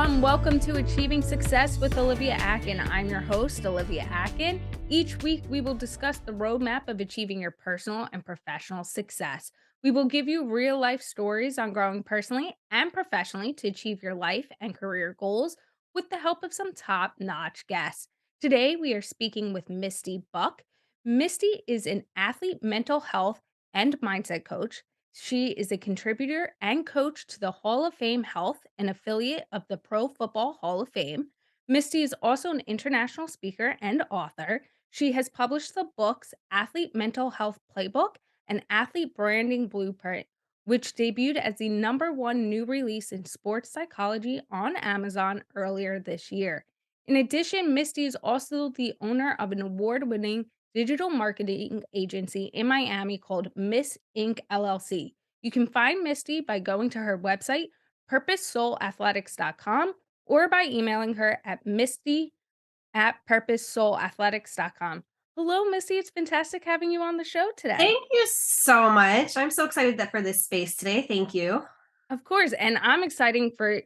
everyone. Welcome to Achieving Success with Olivia Akin. I'm your host, Olivia Akin. Each week, we will discuss the roadmap of achieving your personal and professional success. We will give you real life stories on growing personally and professionally to achieve your life and career goals with the help of some top notch guests. Today, we are speaking with Misty Buck. Misty is an athlete mental health and mindset coach. She is a contributor and coach to the Hall of Fame Health, an affiliate of the Pro Football Hall of Fame. Misty is also an international speaker and author. She has published the books Athlete Mental Health Playbook and Athlete Branding Blueprint, which debuted as the #1 new release in sports psychology on Amazon earlier this year. In addition, Misty is also the owner of an award winning digital marketing agency in Miami called Miss Inc. LLC. You can find Misty by going to her website, purposesoulathletics.com, or by emailing her at misty@purposesoulathletics.com. Hello, Misty. It's fantastic having you on the show today. Thank you so much. I'm so excited for this space today. Thank you. Of course. And I'm excited for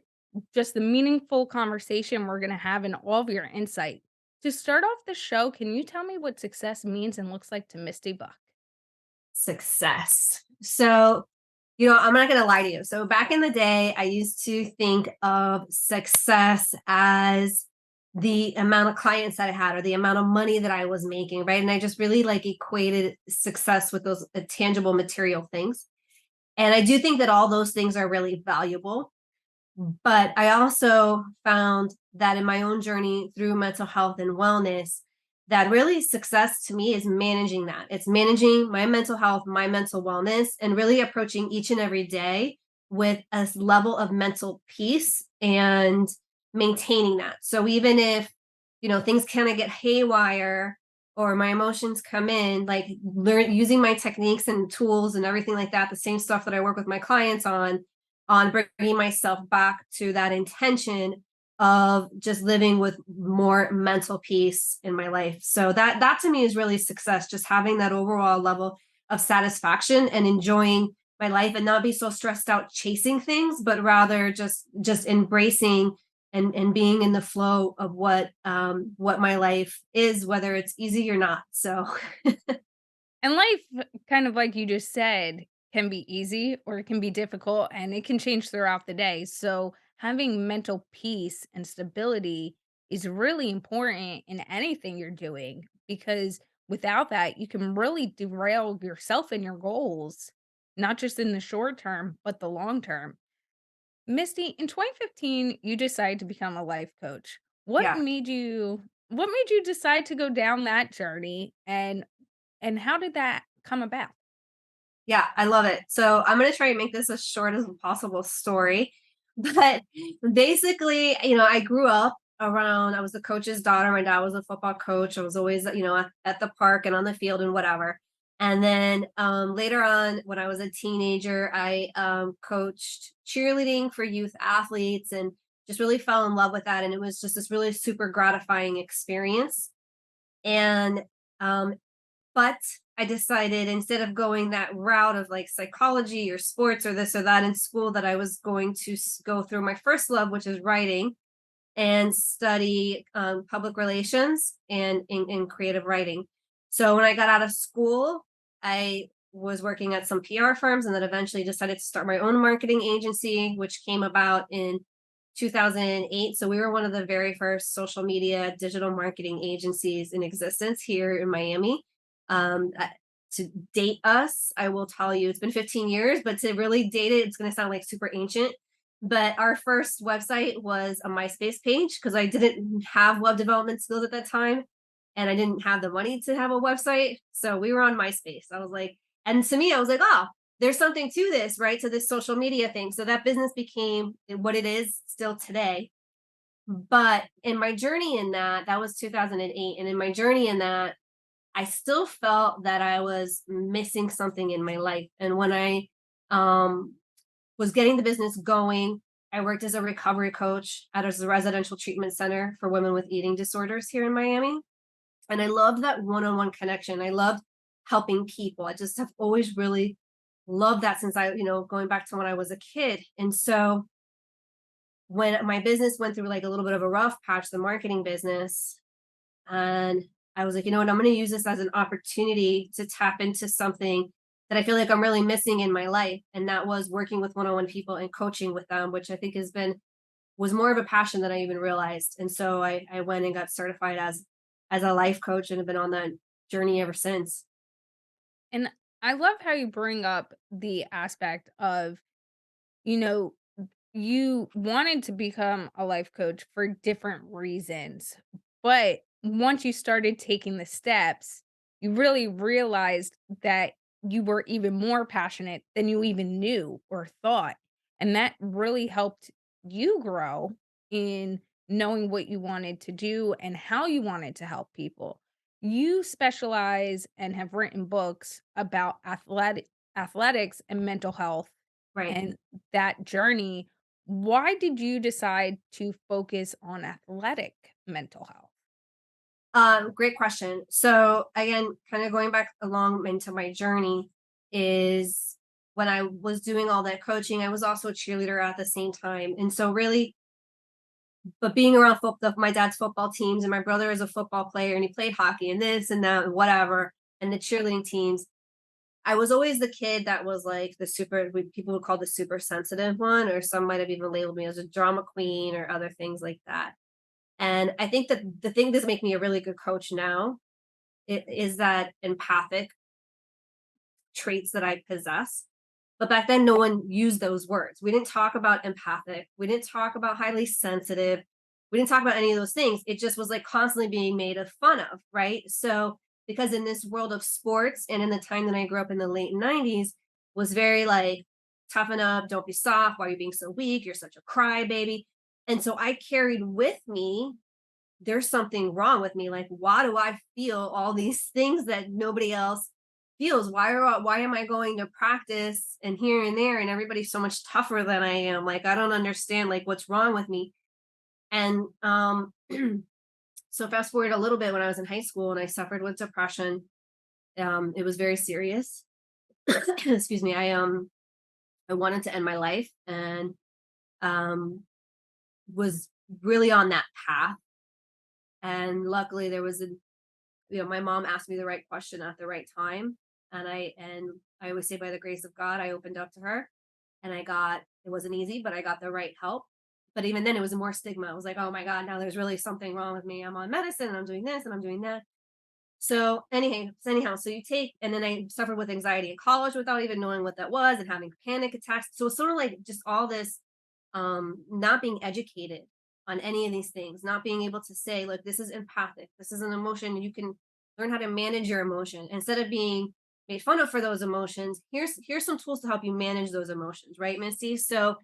just the meaningful conversation we're going to have and all of your insight. To start off the show, can you tell me what success means and looks like to Misty Buck? Success. So, I'm not going to lie to you. So, back in the day, I used to think of success as the amount of clients that I had or the amount of money that I was making, right? And I just really equated success with those tangible material things. And I do think that all those things are really valuable. But I also found that in my own journey through mental health and wellness, that really success to me is managing that. It's managing my mental health, my mental wellness, and really approaching each and every day with a level of mental peace and maintaining that. So even if, things kind of get haywire or my emotions come in, learn using my techniques and tools and everything like that, the same stuff that I work with my clients on bringing myself back to that intention of just living with more mental peace in my life. So that to me is really success, just having that overall level of satisfaction and enjoying my life and not be so stressed out chasing things, but rather just embracing and being in the flow of what my life is, whether it's easy or not. So And life, kind of like you just said, can be easy or it can be difficult and it can change throughout the day. So, having mental peace and stability is really important in anything you're doing because without that, you can really derail yourself and your goals, not just in the short term, but the long term. Misty, in 2015, you decided to become a life coach. What yeah. made you what made you decide to go down that journey and how did that come about? Yeah, I love it. So I'm going to try and make this as short as possible story. But basically, I grew up around, I was the coach's daughter. My dad was a football coach. I was always, at the park and on the field and whatever. And then later on, when I was a teenager, I coached cheerleading for youth athletes and just really fell in love with that. And it was just this really super gratifying experience. And um, but I decided instead of going that route of psychology or sports or this or that in school, that I was going to go through my first love, which is writing, and study public relations and in creative writing. So when I got out of school, I was working at some PR firms and then eventually decided to start my own marketing agency, which came about in 2008. So we were one of the very first social media digital marketing agencies in existence here in Miami. To date us, I will tell you, it's been 15 years, but to really date it, it's going to sound like super ancient. But our first website was a MySpace page because I didn't have web development skills at that time and I didn't have the money to have a website. So we were on MySpace. I was like, and to me, I was like, oh, there's something to this, right? To this social media thing. So that business became what it is still today. But in my journey in that was 2008. And in my journey in that, I still felt that I was missing something in my life. And when I was getting the business going, I worked as a recovery coach at a residential treatment center for women with eating disorders here in Miami. And I loved that one-on-one connection. I loved helping people. I just have always really loved that since going back to when I was a kid. And so when my business went through like a little bit of a rough patch, the marketing business, and I was like, you know what, I'm going to use this as an opportunity to tap into something that I feel like I'm really missing in my life. And that was working with one-on-one people and coaching with them, which I think was more of a passion than I even realized. And so I went and got certified as a life coach and have been on that journey ever since. And I love how you bring up the aspect of, you know, you wanted to become a life coach for different reasons. But once you started taking the steps, you really realized that you were even more passionate than you even knew or thought. And that really helped you grow in knowing what you wanted to do and how you wanted to help people. You specialize and have written books about athletics and mental health Right. and that journey. Why did you decide to focus on athletic mental health? Great question. So again, kind of going back along into my journey is when I was doing all that coaching, I was also a cheerleader at the same time. And so really, but being around my dad's football teams, and my brother is a football player and he played hockey and this and that and whatever, and the cheerleading teams, I was always the kid that was like people would call the super sensitive one, or some might have even labeled me as a drama queen or other things like that. And I think that the thing that's make me a really good coach now is that empathic traits that I possess. But back then, no one used those words. We didn't talk about empathic. We didn't talk about highly sensitive. We didn't talk about any of those things. It just was like constantly being made of fun of, right? So, because in this world of sports and in the time that I grew up in the late 90s, was very like, toughen up, don't be soft. Why are you being so weak? You're such a crybaby. And so I carried with me there's something wrong with me. Like, why do I feel all these things that nobody else feels? Why am I going to practice and here and there and everybody's so much tougher than I am? Like, I don't understand like what's wrong with me. And so fast forward a little bit when I was in high school and I suffered with depression. It was very serious. Excuse me. I wanted to end my life and um was really on that path. And luckily there was a my mom asked me the right question at the right time. And I always say by the grace of God, I opened up to her and it wasn't easy, but I got the right help. But even then it was more stigma. I was like, oh my God, now there's really something wrong with me. I'm on medicine and I'm doing this and I'm doing that. So you take, and then I suffered with anxiety in college without even knowing what that was and having panic attacks. So it's sort of like just all this not being educated on any of these things, not being able to say, look, this is empathic, this is an emotion, you can learn how to manage your emotion instead of being made fun of for those emotions. Here's some tools to help you manage those emotions, right, Misty? So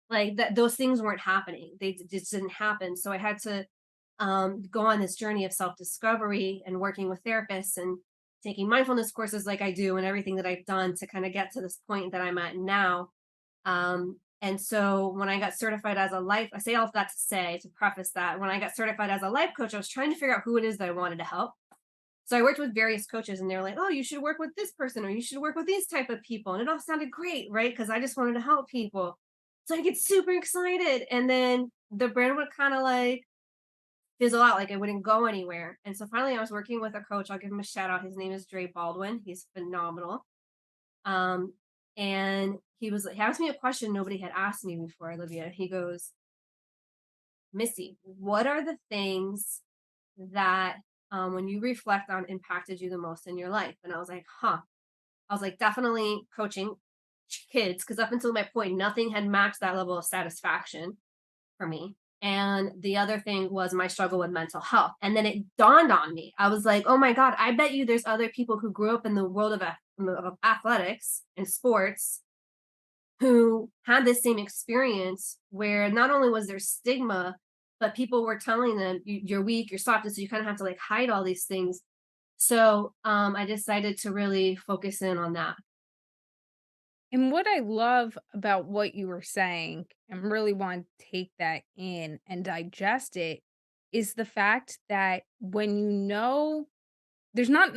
like that, those things weren't happening, just didn't happen. So I had to go on this journey of self-discovery and working with therapists and taking mindfulness courses like I do and everything that I've done to kind of get to this point that I'm at now. And so when I got certified as a life, I say all of that to say, to preface that, when I got certified as a life coach, I was trying to figure out who it is that I wanted to help. So I worked with various coaches and they were like, oh, you should work with this person or you should work with these type of people. And it all sounded great, right? Because I just wanted to help people. So I get super excited. And then the brand would kind of like fizzle out, like it wouldn't go anywhere. And so finally I was working with a coach. I'll give him a shout out. His name is Dre Baldwin. He's phenomenal. Um, and he asked me a question nobody had asked me before, Olivia. He goes, Missy, what are the things that when you reflect on impacted you the most in your life? And I was like, huh. I was like, definitely coaching kids, because up until my point, nothing had matched that level of satisfaction for me. And the other thing was my struggle with mental health. And then it dawned on me. I was like, oh my God, I bet you there's other people who grew up in the world of athletics and sports who had this same experience where not only was there stigma, but people were telling them, You're weak, you're soft. And so you kind of have to like hide all these things. So I decided to really focus in on that. And what I love about what you were saying and really want to take that in and digest it is the fact that when you know there's not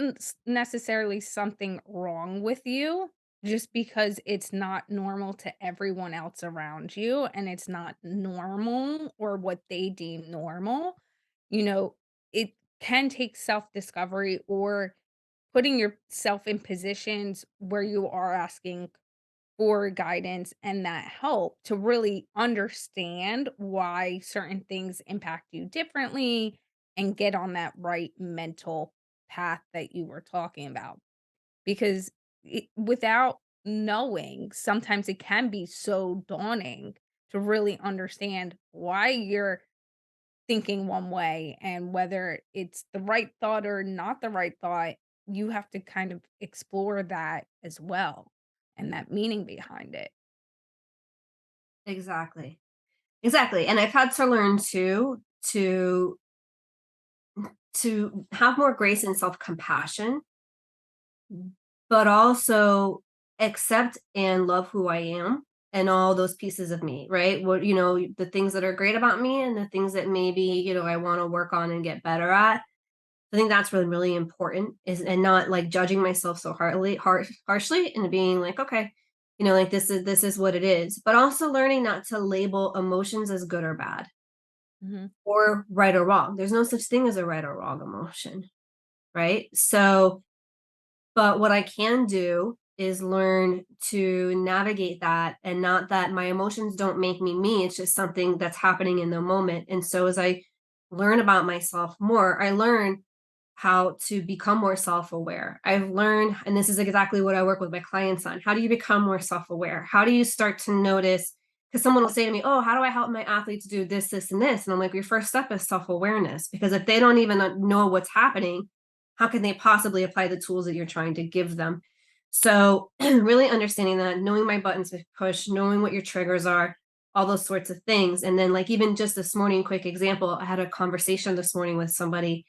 necessarily something wrong with you, just because it's not normal to everyone else around you and it's not normal or what they deem normal, you know, it can take self-discovery or putting yourself in positions where you are asking for guidance and that help to really understand why certain things impact you differently and get on that right mental path that you were talking about. Because without knowing, sometimes it can be so daunting to really understand why you're thinking one way and whether it's the right thought or not the right thought. You have to kind of explore that as well and that meaning behind it. Exactly. Exactly. And I've had to learn too to have more grace and self-compassion, but also accept and love who I am and all those pieces of me, right? What, the things that are great about me and the things that maybe, I want to work on and get better at. I think that's really, really important is and not like judging myself so harshly and being like, okay, like this is what it is, but also learning not to label emotions as good or bad Mhm. or right or wrong. There's no such thing as a right or wrong emotion, right? So but what I can do is learn to navigate that and not that my emotions don't make me. It's just something that's happening in the moment. And so as I learn about myself more, I learn how to become more self-aware. I've learned, and this is exactly what I work with my clients on. How do you become more self-aware? How do you start to notice? Because someone will say to me, "Oh, how do I help my athletes do this, this, and this?" And I'm like, "Your first step is self-awareness, because if they don't even know what's happening, how can they possibly apply the tools that you're trying to give them?" So, really understanding that, knowing my buttons to push, knowing what your triggers are, all those sorts of things. And then, like, even just this morning, quick example, I had a conversation this morning with somebody,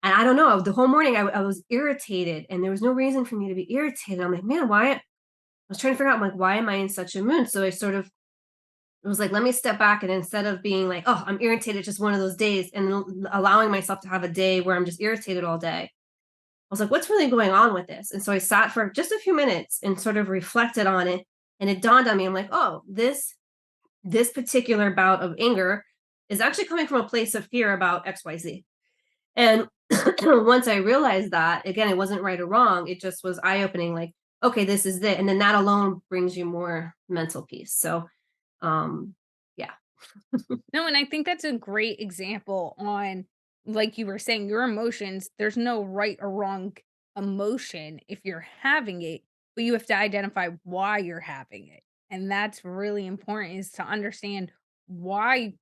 and I don't know, the whole morning I was irritated, and there was no reason for me to be irritated. I'm like, man, why? I was trying to figure out, I'm like, why am I in such a mood? So I sort of was like, let me step back. And instead of being like, oh, I'm irritated, just one of those days, and allowing myself to have a day where I'm just irritated all day, I was like, what's really going on with this? And so I sat for just a few minutes and sort of reflected on it. And it dawned on me, I'm like, oh, this particular bout of anger is actually coming from a place of fear about XYZ. And once I realized that, again, it wasn't right or wrong. It just was eye opening, like, okay, this is it. And then that alone brings you more mental peace. So, um, yeah, No, and I think that's a great example on, like you were saying, your emotions, there's no right or wrong emotion if you're having it, but you have to identify why you're having it. And that's really important is to understand why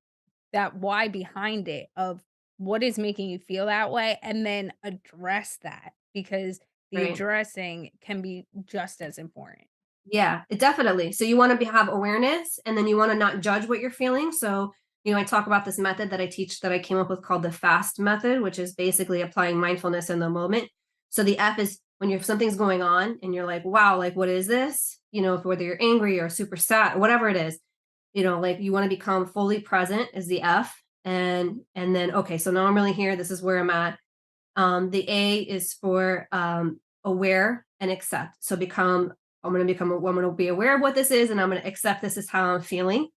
that why behind it of what is making you feel that way and then address that because the right. addressing can be just as important. Yeah, it definitely. So you want to have awareness, and then you want to not judge what you're feeling. So, I talk about this method that I teach that I came up with called the FAST method, which is basically applying mindfulness in the moment. So the F is when you're something's going on and you're like, wow, like what is this? Whether you're angry or super sad, whatever it is, like you want to become fully present is the F. And then okay, so now I'm really here. This is where I'm at. The A is for aware and accept. So I'm going to be aware of what this is, and I'm going to accept this is how I'm feeling,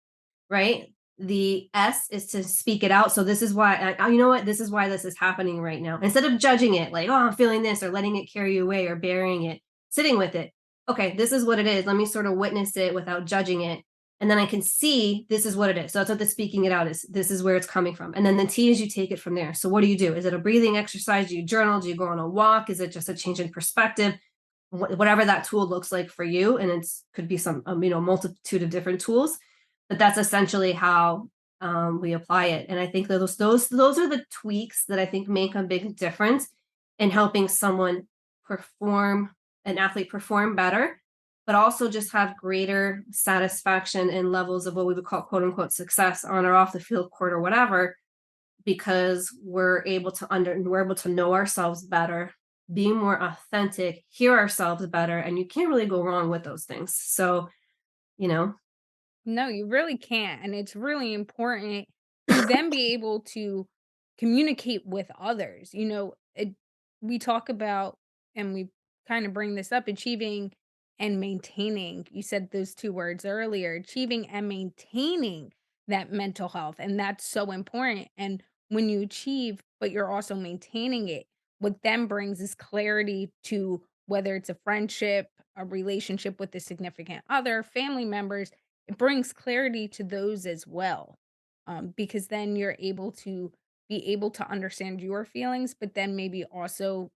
right? The S is to speak it out. So this is why, you know what? This is why this is happening right now. Instead of judging it, like, oh, I'm feeling this, or letting it carry you away, or burying it, sitting with it. Okay, this is what it is. Let me sort of witness it without judging it. And then I can see this is what it is. So that's what the speaking it out is. This is where it's coming from. And then the T is you take it from there. So what do you do? Is it a breathing exercise? Do you journal? Do you go on a walk? Is it just a change in perspective? Whatever that tool looks like for you. And it's could be some, multitude of different tools, but that's essentially how we apply it. And I think that those are the tweaks that I think make a big difference in helping someone perform an athlete perform better, but also just have greater satisfaction and levels of what we would call quote unquote success on or off the field court or whatever, because we're able to know ourselves better, be more authentic, hear ourselves better, and you can't really go wrong with those things. So, you know, No, you really can't, and it's really important to then be able to communicate with others, we talk about and we kinda bring this up, achieving and maintaining, you said those 2 words earlier, achieving and maintaining that mental health, and that's so important, and when you achieve, but you're also maintaining it, what then brings is clarity to whether it's a friendship, a relationship with a significant other, family members, it brings clarity to those as well, because then you're able to be able to understand your feelings, but then maybe also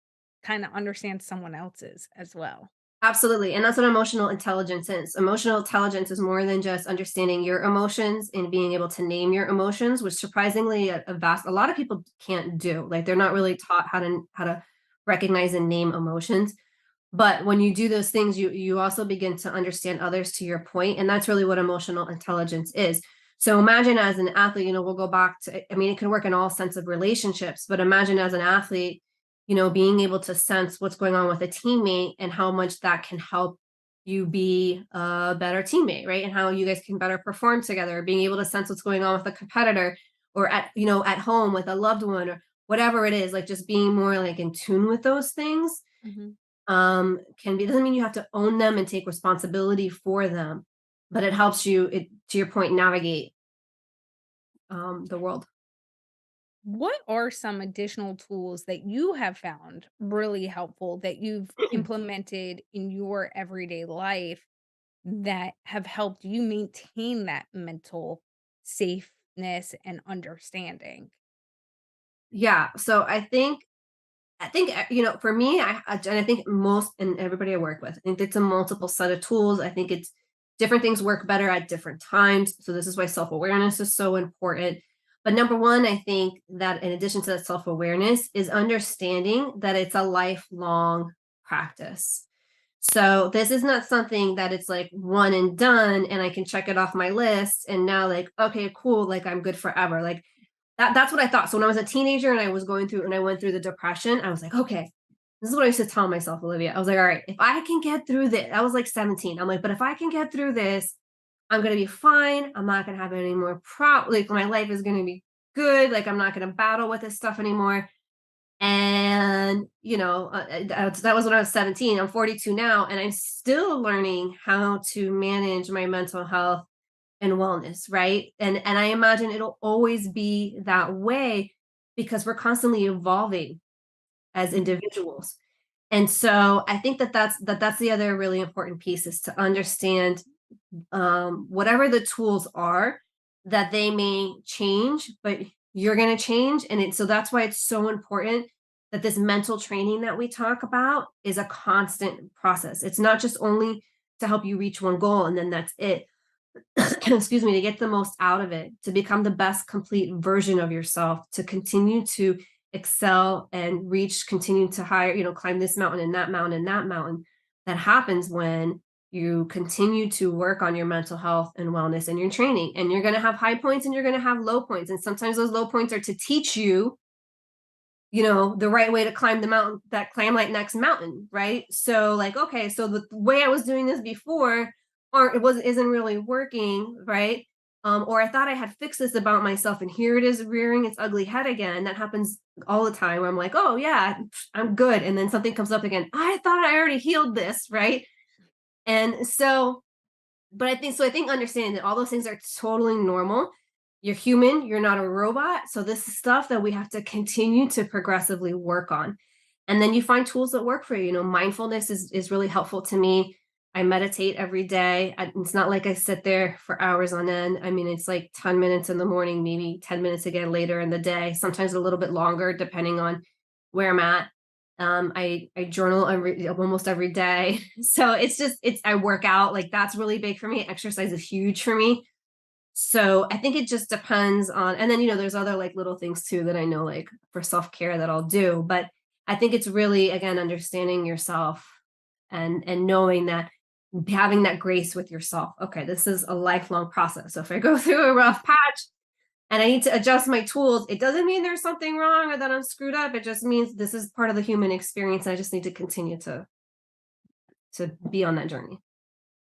kinda understand someone else's as well. Absolutely. And that's what emotional intelligence is. Emotional intelligence is more than just understanding your emotions and being able to name your emotions, which surprisingly a lot of people can't do. Like they're not really taught how to recognize and name emotions. But when you do those things, you also begin to understand others to your point, and that's really what emotional intelligence is. So imagine as an athlete, we'll go back to, I mean, it can work in all sense of relationships, but imagine as an athlete, being able to sense what's going on with a teammate and how much that can help you be a better teammate, right? And how you guys can better perform together, being able to sense what's going on with a competitor or at home with a loved one or whatever it is, like just being more like in tune with those things Mhm. can be, doesn't mean you have to own them and take responsibility for them, but it helps you, to your point, navigate the world. What are some additional tools that you have found really helpful that you've implemented in your everyday life that have helped you maintain that mental safeness and understanding? Yeah, so I think for me, and I think most and everybody I work with, I think it's a multiple set of tools. I think it's different things work better at different times. So this is why self-awareness is so important. But number one, I think that in addition to that self-awareness is understanding that it's a lifelong practice. So this is not something that it's like one and done and I can check it off my list and now like, okay, cool, like I'm good forever. Like that's what I thought. So when I was a teenager and I went through the depression, I was like, okay, this is what I used to tell myself, Olivia. I was like, all right, if I can get through this, I was like 17. I'm like, but if I can get through this, I'm gonna be fine. I'm not gonna have any more like my life is gonna be good. Like I'm not gonna battle with this stuff anymore. And that was when I was 17. I'm 42 now, and I'm still learning how to manage my mental health and wellness, right? And I imagine it'll always be that way because we're constantly evolving as Mhm. individuals. And so I think that's the other really important piece is to understand whatever the tools are that they may change, but you're going to change. So that's why it's so important that this mental training that we talk about is a constant process. It's not just only to help you reach one goal and then that's it. Excuse me, to get the most out of it, to become the best complete version of yourself, to continue to excel and continue to higher, climb this mountain and that mountain and that mountain. That happens when you continue to work on your mental health and wellness and your training. And you're going to have high points and you're going to have low points. And sometimes those low points are to teach you, the right way to climb the mountain, that climb like next mountain, right? So like, okay, so the way I was doing this before aren't it wasn't isn't really working, right? Or I thought I had fixed this about myself and here it is rearing its ugly head again. That happens all the time where I'm like, oh yeah, I'm good. And then something comes up again. I thought I already healed this, right? And so but I think understanding that all those things are totally normal. You're human, you're not a robot. So this is stuff that we have to continue to progressively work on. And then you find tools that work for you. Mindfulness is really helpful to me. I meditate every day. It's not like I sit there for hours on end. I mean, it's like 10 minutes in the morning, maybe 10 minutes again later in the day, sometimes a little bit longer, depending on where I'm at. I journal almost every day. So I work out, like that's really big for me. Exercise is huge for me. So I think it just depends on, and then there's other like little things too that I know like for self-care that I'll do. But I think it's really again understanding yourself and knowing that having that grace with yourself. Okay, this is a lifelong process. So if I go through a rough patch, and I need to adjust my tools. It doesn't mean there's something wrong or that I'm screwed up. It just means this is part of the human experience. And I just need to continue to be on that journey.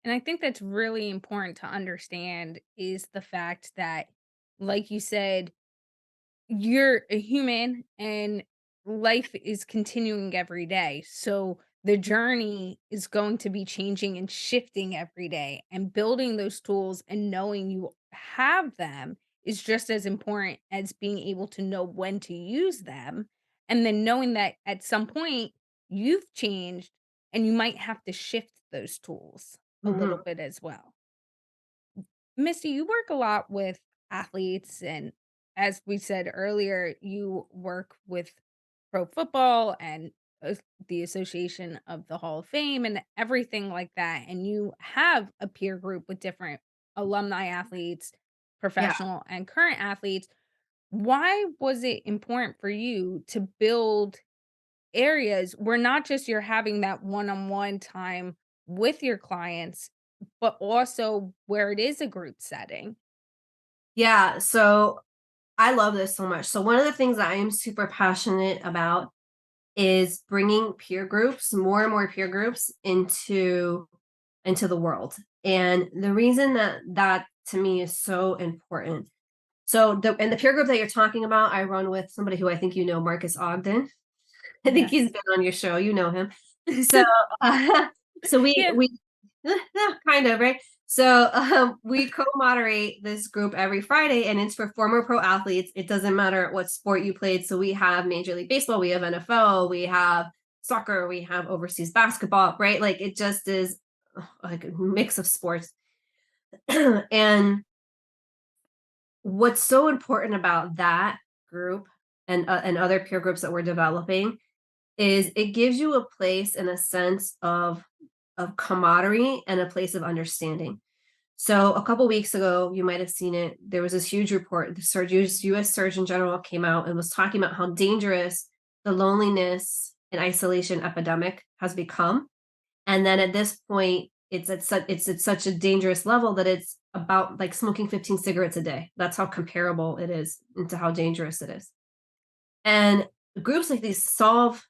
And I think that's really important to understand is the fact that, like you said, you're a human and life is continuing every day. So the journey is going to be changing and shifting every day, and building those tools and knowing you have them is just as important as being able to know when to use them, and then knowing that at some point you've changed and you might have to shift those tools a little Mhm. bit as well. Misty, you work a lot with athletes, and as we said earlier, you work with pro football and the Association of the Hall of Fame and everything like that. And you have a peer group with different alumni athletes, Yeah. professional and current athletes. Why was it important for you to build areas where not just you're having that one-on-one time with your clients, but also where it is a group setting? Yeah, so I love this so much. So one of the things that I am super passionate about is bringing peer groups, more and more peer groups into the world. And the reason that that to me is so important. So the peer group that you're talking about, I run with somebody who I think you know, Marcus Ogden. I think he's Yes. been on your show, you know him. So, uh, so Yeah. we kind of, right? So, we co-moderate this group every Friday, and it's for former pro athletes. It doesn't matter what sport you played. So we have Major League Baseball, we have NFL, we have soccer, we have overseas basketball, right? Like it just is like a mix of sports. And what's so important about that group and other peer groups that we're developing is it gives you a place and a sense of camaraderie and a place of understanding. So a couple weeks ago, you might have seen it. There was this huge report. The U.S. Surgeon General came out and was talking about how dangerous the loneliness and isolation epidemic has become. And then at this point, it's at such a dangerous level that it's about like smoking 15 cigarettes a day. That's how comparable it is into how dangerous it is. And groups like these solve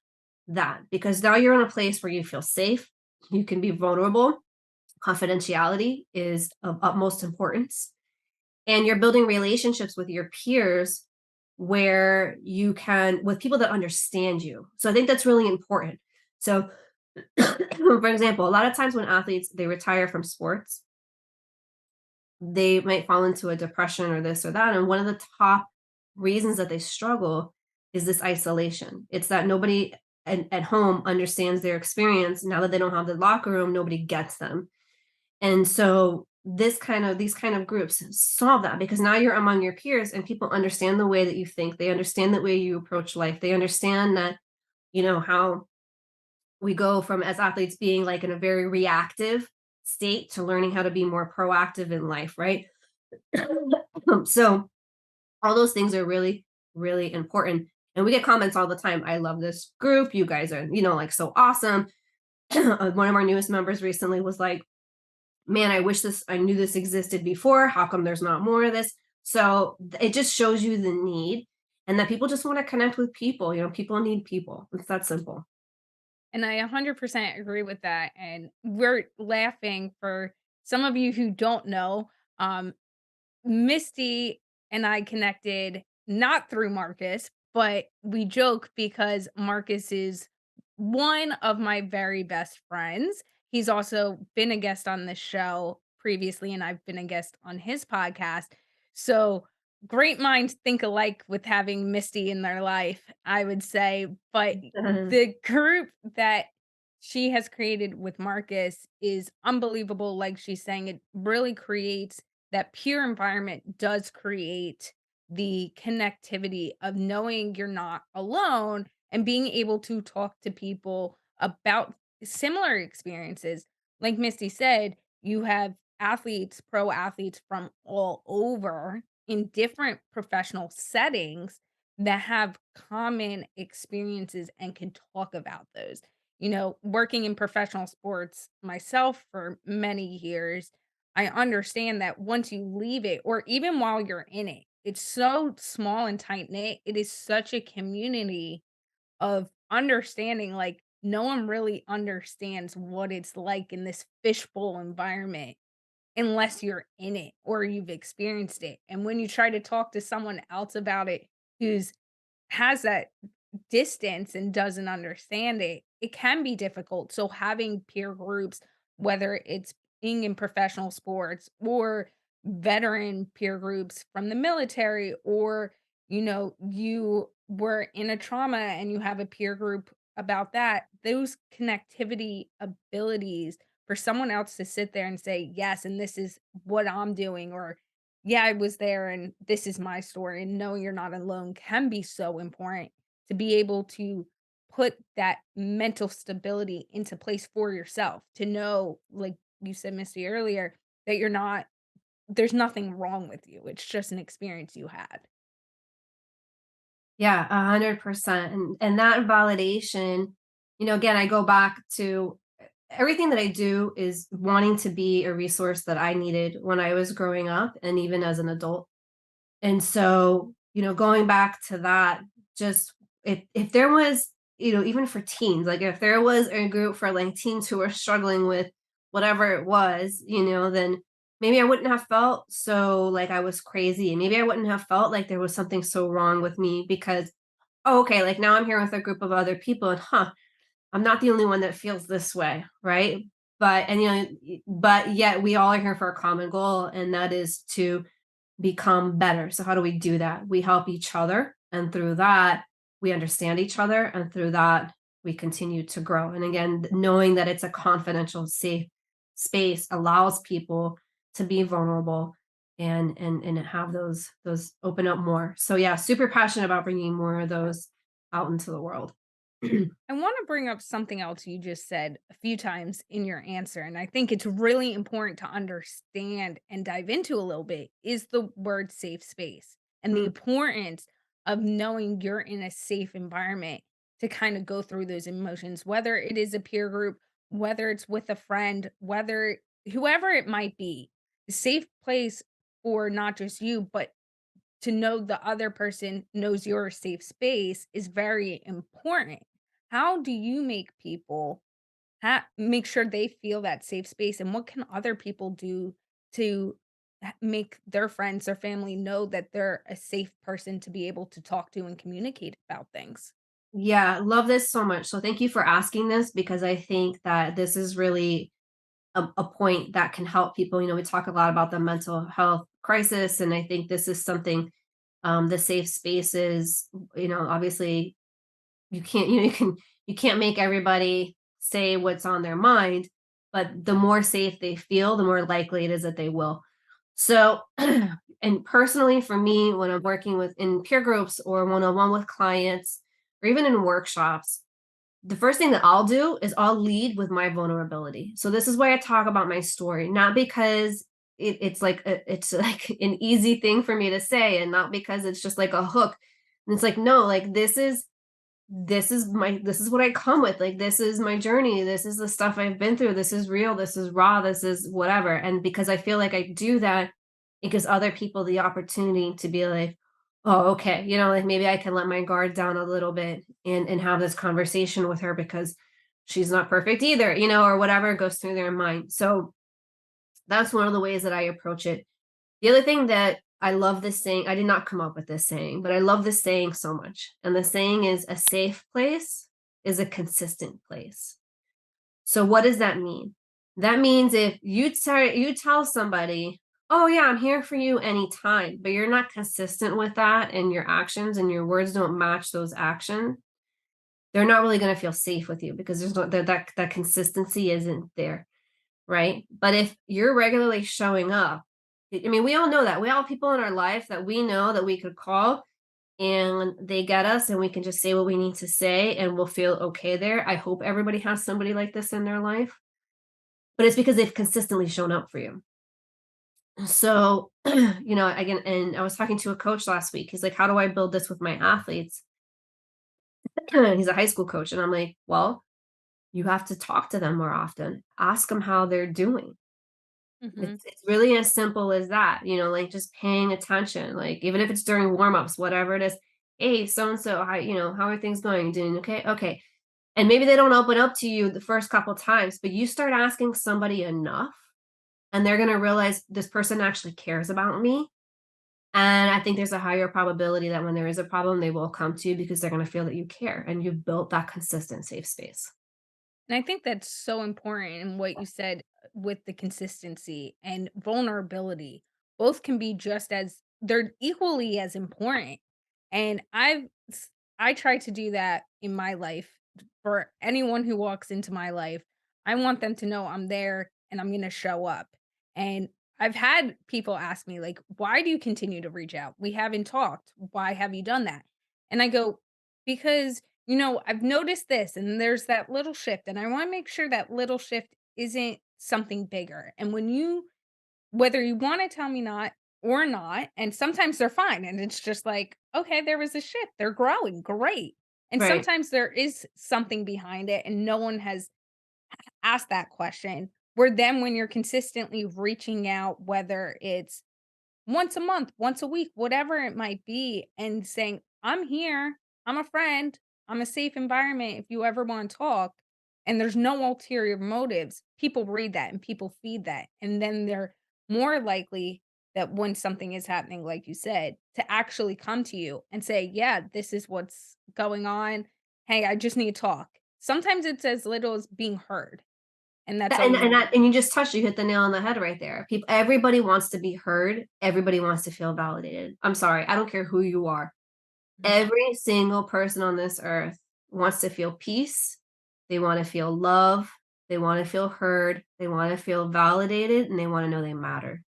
that because now you're in a place where you feel safe, you can be vulnerable, confidentiality is of utmost importance, and you're building relationships with your peers where you can with people that understand you. So I think that's really important. So for example, a lot of times when athletes they retire from sports, they might fall into a depression or this or that. And one of the top reasons that they struggle is this isolation. It's that nobody at home understands their experience. Now that they don't have the locker room, nobody gets them. And so these kind of groups solve that because now you're among your peers and people understand the way that you think. They understand the way you approach life. They understand that, you know, how we go from as athletes being like in a very reactive state to learning how to be more proactive in life, right? So all those things are really, really important. And we get comments all the time. I love this group. You guys are, you know, like so awesome. One of our newest members recently was like, man, I knew this existed before. How come there's not more of this? So it just shows you the need and that people just want to connect with people. You know, people need people. It's that simple. And I 100% agree with that. And we're laughing for some of you who don't know. Um, Misty and I connected not through Marcus, but we joke because Marcus is one of my very best friends. He's also been a guest on this show previously, and I've been a guest on his podcast. So great minds think alike with having Misty in their life, I would say. But the group that she has created with Marcus is unbelievable. Like she's saying, it really creates that pure environment does create the connectivity of knowing you're not alone and being able to talk to people about similar experiences. Like Misty said, you have athletes, pro athletes from all over in different professional settings that have common experiences and can talk about those. You know, working in professional sports myself for many years, I understand that once you leave it, or even while you're in it, it's so small and tight knit. It is such a community of understanding. Like, no one really understands what it's like in this fishbowl environment unless you're in it or you've experienced it. And when you try to talk to someone else about it who's has that distance and doesn't understand it, it can be difficult. So having peer groups, whether it's being in professional sports or veteran peer groups from the military, or you were in a trauma and you have a peer group about that, those connectivity abilities for someone else to sit there and say, yes, and this is what I'm doing, or yeah, I was there and this is my story, and knowing you're not alone can be so important to be able to put that mental stability into place for yourself, to know, like you said, Misty, earlier, that you're not there's nothing wrong with you. It's just an experience you had. Yeah, 100%. And that validation, again, I go back to everything that I do is wanting to be a resource that I needed when I was growing up and even as an adult. And so, going back to that, just if there was, even for teens, like if there was a group for like teens who were struggling with whatever it was, then maybe I wouldn't have felt so like I was crazy. And maybe I wouldn't have felt like there was something so wrong with me because, oh, okay, like now I'm here with a group of other people and I'm not the only one that feels this way, right? But yet we all are here for a common goal, and that is to become better. So how do we do that? We help each other, and through that, we understand each other, and through that, we continue to grow. And again, knowing that it's a confidential, safe space allows people to be vulnerable and have those open up more. So yeah, super passionate about bringing more of those out into the world. I want to bring up something else you just said a few times in your answer, and I think it's really important to understand and dive into a little bit, is the word safe space and the Mm, importance of knowing you're in a safe environment to kind of go through those emotions, whether it is a peer group, whether it's with a friend, whether whoever it might be. A safe place for not just you, but to know the other person knows your safe space is very important. How do you make people make sure they feel that safe space, and what can other people do to make their friends or family know that they're a safe person to be able to talk to and communicate about things? yeah, love this so much. So thank you for asking this because I think that this is really a point that can help people. We talk a lot about the mental health crisis, and I think this is something, the safe spaces, obviously you can't, you can't make everybody say what's on their mind, but the more safe they feel, the more likely it is that they will. So, and personally for me, when I'm working with in peer groups or one-on-one with clients, or even in workshops, the first thing that I'll do is I'll lead with my vulnerability. So this is why I talk about my story, not because it's like an easy thing for me to say, and not because it's just like a hook. And it's like, no, like this is what I come with. Like this is my journey. This is the stuff I've been through. This is real. This is raw. This is whatever. And because I feel like I do that, it gives other people the opportunity to be like, oh, okay, like maybe I can let my guard down a little bit and have this conversation with her because she's not perfect either, or whatever goes through their mind. So that's one of the ways that I approach it. The other thing that I love this saying, I did not come up with this saying, but I love this saying so much. And the saying is a safe place is a consistent place. So what does that mean? That means if you tell somebody, "Oh yeah, I'm here for you anytime," but you're not consistent with that and your actions and your words don't match those actions, they're not really going to feel safe with you because there's no that consistency isn't there, right? But if you're regularly showing up, I mean, we all know that. We all have people in our life that we know that we could call and they get us and we can just say what we need to say and we'll feel okay there. I hope everybody has somebody like this in their life, but it's because they've consistently shown up for you. So, again, and I was talking to a coach last week. He's like, how do I build this with my athletes? He's a high school coach. And I'm like, well, you have to talk to them more often. Ask them how they're doing. Mhm. It's really as simple as that, like just paying attention, like even if it's during warm-ups, whatever it is. Hey, so and so, how are things going? You doing okay? Okay. And maybe they don't open up to you the first couple times, but you start asking somebody enough, and they're gonna realize this person actually cares about me. And I think there's a higher probability that when there is a problem, they will come to you because they're gonna feel that you care and you've built that consistent safe space. And I think that's so important in what you said with the consistency and vulnerability. Both can be just as they're equally as important. And I try to do that in my life for anyone who walks into my life. I want them to know I'm there and I'm going to show up. And I've had people ask me like, "Why do you continue to reach out? We haven't talked. Why have you done that?" And I go, "Because I've noticed this and there's that little shift, and I want to make sure that little shift isn't something bigger. And whether you want to tell me not or not, and sometimes they're fine, and it's just like, okay, there was a shift, they're growing, great. And Right. sometimes there is something behind it, and no one has asked that question. Where then, when you're consistently reaching out, whether it's once a month, once a week, whatever it might be, and saying, "I'm here. I'm a friend. I'm a safe environment if you ever wanna talk," and there's no ulterior motives, people read that and people feed that, and then they're more likely that when something is happening, like you said, to actually come to you and say, "Yeah, this is what's going on. Hey, I just need to talk." Sometimes it's as little as being heard, and that's Tha all you need. and you just touched you hit the nail on the head right there. Everybody wants to be heard, everybody wants to feel validated. I'm sorry, I don't care who you are. Mhm. Every single person on this earth wants to feel peace, they wanna feel love, they wanna feel heard, they wanna feel validated, and they wanna know they matter.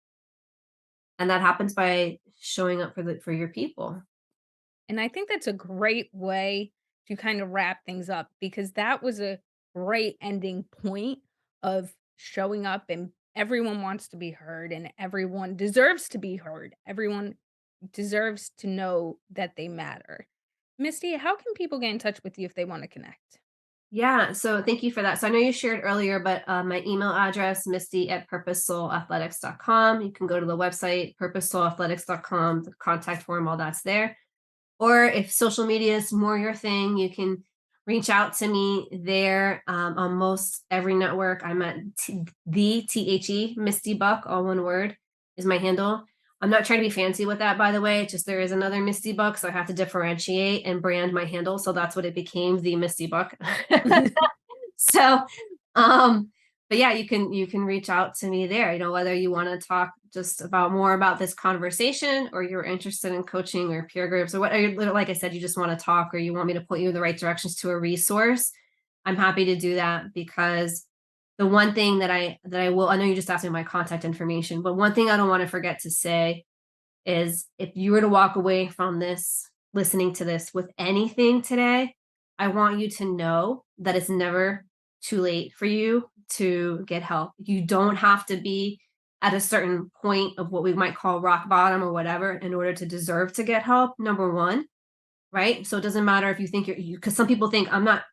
And that happens by showing up for your people. And I think that's a great way to kind of wrap things up because that was a great ending point of showing up, and everyone wants to be heard and everyone deserves to be heard. Everyone deserves to know that they matter. Misty, how can people get in touch with you if they want to connect? Yeah, so thank you for that. So I know you shared earlier, but my email address, misty@purposesoulathletics.com. You can go to the website, purposesoulathletics.com, the contact form, all that's there. Or if social media is more your thing, you can reach out to me there on most every network. I'm at the Misty Buck, all one word, is my handle. I'm not trying to be fancy with that, by the way. It's just there is another Misty Buck, so I have to differentiate and brand my handle. So that's what it became, the Misty Buck. So, um, but yeah, you can reach out to me there. Whether you want to talk just about more about this conversation, or you're interested in coaching or peer groups, or what, or like I said, you just want to talk, or you want me to point you in the right directions to a resource. I'm happy to do that because the one thing I know you just asked me my contact information, but one thing I don't want to forget to say is if you were to walk away from this, listening to this with anything today, I want you to know that it's never too late for you to get help. You don't have to be at a certain point of what we might call rock bottom or whatever in order to deserve to get help. Number one, right? So it doesn't matter if you think because some people think I'm not,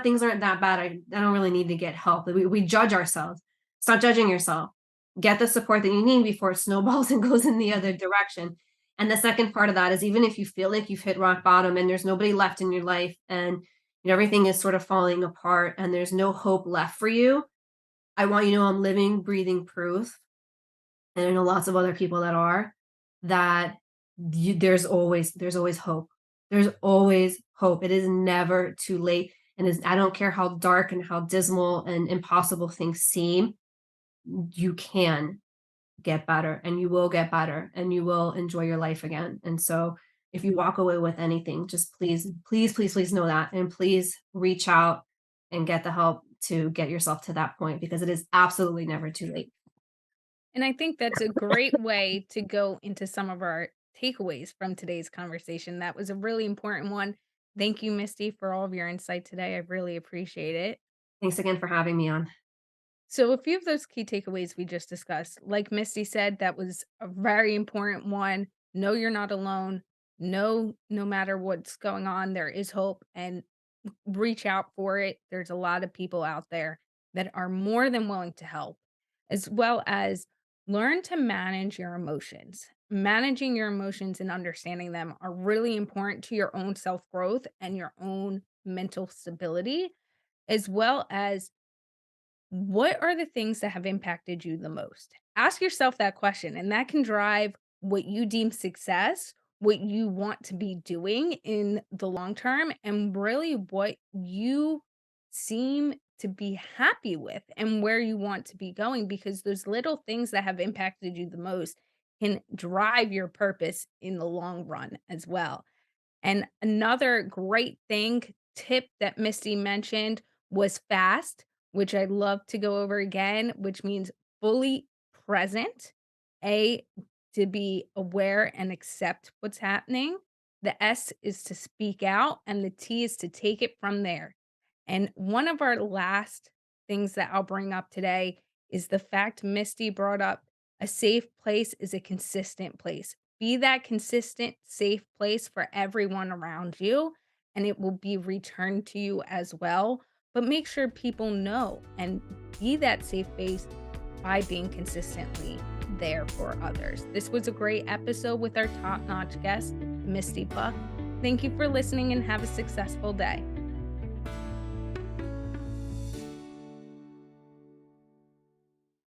things aren't that bad. I don't really need to get help. We judge ourselves. Stop judging yourself. Get the support that you need before it snowballs and goes in the other direction. And the second part of that is even if you feel like you've hit rock bottom and there's nobody left in your life and everything is sort of falling apart and there's no hope left for you, I want you to know I'm living, breathing proof, and I know lots of other people that are, that there's always hope. There's always hope. It is never too late. And I don't care how dark and how dismal and impossible things seem, you can get better and you will get better and you will enjoy your life again. And so if you walk away with anything, just please, please, please, please know that. And please reach out and get the help to get yourself to that point because it is absolutely never too late. And I think that's a great way to go into some of our takeaways from today's conversation. That was a really important one. Thank you, Misty, for all of your insight today. I really appreciate it. Thanks again for having me on. So, a few of those key takeaways we just discussed, like Misty said, that was a very important one. Know you're not alone. Know no matter what's going on, there is hope, and reach out for it. There's a lot of people out there that are more than willing to help, as well as learn to manage your emotions. Managing your emotions and understanding them are really important to your own self growth and your own mental stability, as well as what are the things that have impacted you the most? Ask yourself that question, and that can drive what you deem success, what you want to be doing in the long term, and really what you seem to be happy with and where you want to be going, because those little things that have impacted you the most can drive your purpose in the long run as well. And another great tip that Misty mentioned was fast, which I'd love to go over again, which means fully present. A, to be aware and accept what's happening. The S is to speak out, and the T is to take it from there. And one of our last things that I'll bring up today is the fact Misty brought up: a safe place is a consistent place. Be that consistent, safe place for everyone around you, and it will be returned to you as well. But make sure people know and be that safe space by being consistently there for others. This was a great episode with our top notch guest, Misty Buck. Thank you for listening and have a successful day.